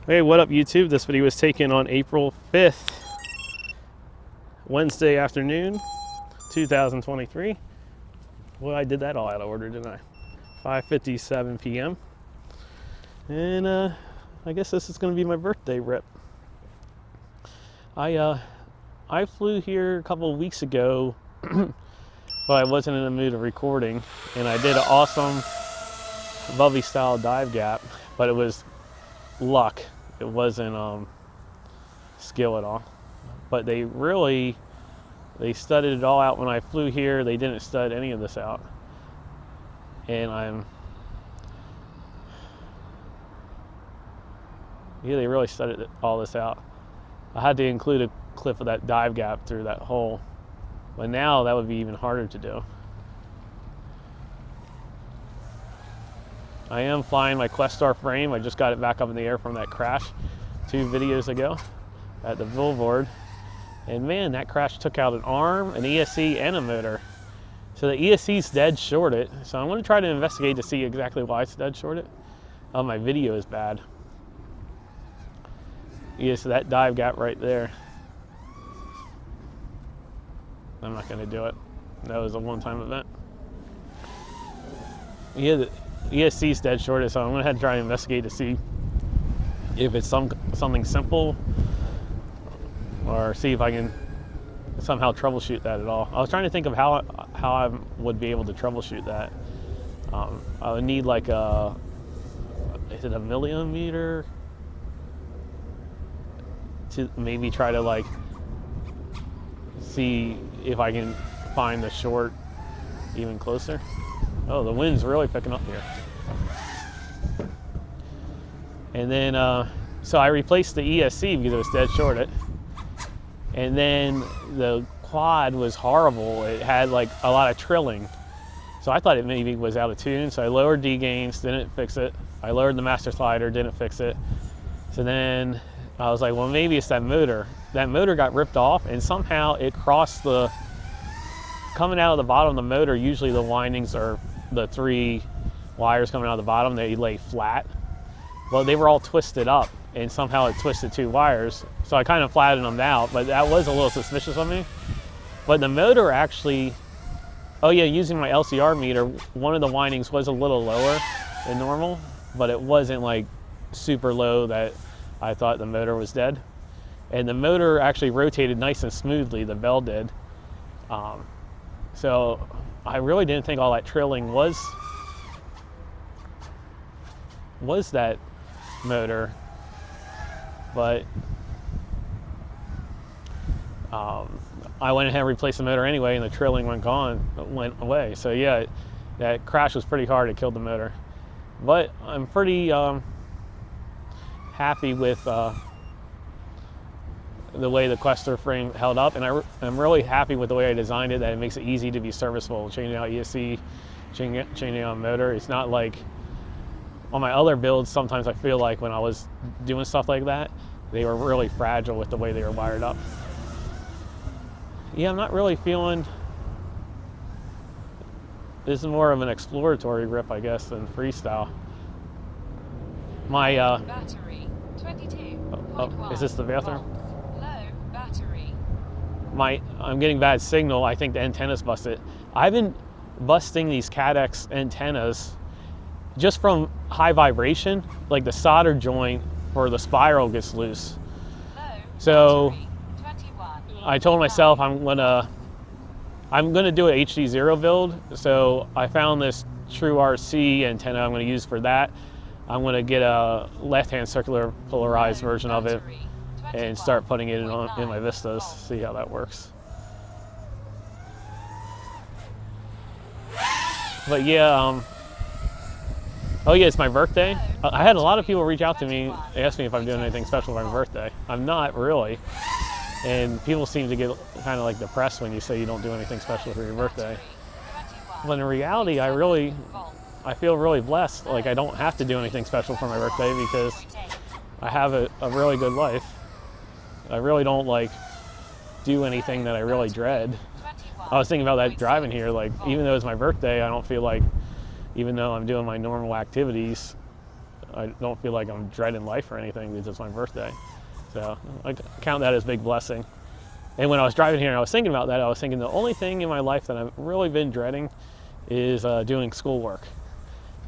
Hey, what up YouTube? This video was taken on April 5th, Wednesday afternoon, 2023. Well, I did that all out of order, didn't I? 5:57 p.m. And I guess this is going to be my birthday rip. I flew here a couple of weeks ago, but I wasn't in the mood of recording, and I did an awesome Bubby style dive gap, but it was luck. It wasn't skill at all. But they studded it all out when I flew here. They didn't stud any of this out. And they really studded all this out. I had to include a clip of that dive gap through that hole. But now that would be even harder to do. I am flying my Questar frame. I just got it back up in the air from that crash 2 videos ago at the Vilvoord. And man, that crash took out an arm, an ESC, and a motor. So the ESC's dead shorted. So I'm gonna try to investigate to see exactly why it's dead shorted. Oh, my video is bad. Yeah, so that dive gap right there. I'm not gonna do it. That was a one-time event. Yeah, the ESC's dead shorted, so I'm gonna have to try to investigate to see if it's something simple, or see if I can somehow troubleshoot that at all. I was trying to think of how I would be able to troubleshoot that. I would need like is it a millimeter to maybe try to like see if I can find the short even closer. Oh, the wind's really picking up here. And then, so I replaced the ESC because it was dead shorted. And then the quad was horrible. It had like a lot of trilling. So I thought it maybe was out of tune. So I lowered D gains, didn't fix it. I lowered the master slider, didn't fix it. So then I was like, well, maybe it's that motor. That motor got ripped off and somehow it crossed coming out of the bottom of the motor, usually the windings are the 3 wires coming out of the bottom, they lay flat. Well, they were all twisted up and somehow it twisted 2 wires. So I kind of flattened them out, but that was a little suspicious of me. But the motor actually, oh yeah, using my LCR meter, one of the windings was a little lower than normal, but it wasn't like super low that I thought the motor was dead. And the motor actually rotated nice and smoothly, the bell did. So I really didn't think all that trilling was that motor, but I went ahead and replaced the motor anyway, and the trilling went away. So yeah, that crash was pretty hard. It killed the motor, but I'm pretty happy with the way the Questar frame held up, and I'm really happy with the way I designed it, that it makes it easy to be serviceable. Changing out ESC, changing out motor. It's not like on my other builds, sometimes I feel like when I was doing stuff like that, they were really fragile with the way they were wired up. Yeah, I'm not really feeling, this is more of an exploratory rip, I guess, than freestyle. My battery 22. Is this the bathroom? Low battery. I'm getting bad signal. I think the antenna's busted. I've been busting these CADX antennas just from high vibration, like the solder joint for the spiral gets loose. Low So battery 21. I told myself I'm gonna do an HD0 build. So I found this True RC antenna I'm gonna use for that. I'm gonna get a left-hand circular polarized version of it and start putting it in my Vistas, see how that works. But yeah, oh yeah, it's my birthday. I had a lot of people reach out to me, ask me if I'm doing anything special for my birthday. I'm not really. And people seem to get kind of like depressed when you say you don't do anything special for your birthday. But in reality, I feel really blessed. Like I don't have to do anything special for my birthday because I have a really good life. I really don't like do anything that I really dread. I was thinking about that driving here, like even though it's my birthday, I don't feel like, even though I'm doing my normal activities, I don't feel like I'm dreading life or anything because it's my birthday. So I count that as a big blessing. And when I was driving here and I was thinking about that, I was thinking the only thing in my life that I've really been dreading is doing schoolwork.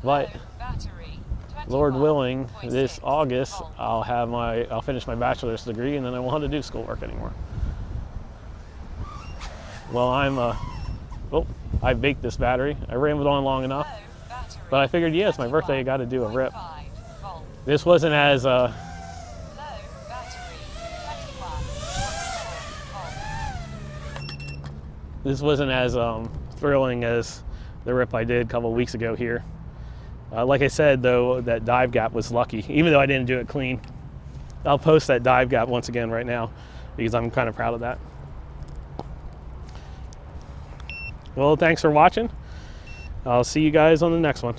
But Battery. Lord willing, this 21.6 August volt. I'll finish my bachelor's degree, and then I won't have to do schoolwork anymore. Well, I baked this battery. I rambled on long enough, Low battery. but I figured, yeah, it's my birthday, I got to do a rip. 5 volt. This wasn't as Low battery. 21.4 volt. this wasn't as thrilling as the rip I did a couple of weeks ago here. Like I said, though, that dive gap was lucky, even though I didn't do it clean. I'll post that dive gap once again right now because I'm kind of proud of that. Well, thanks for watching. I'll see you guys on the next one.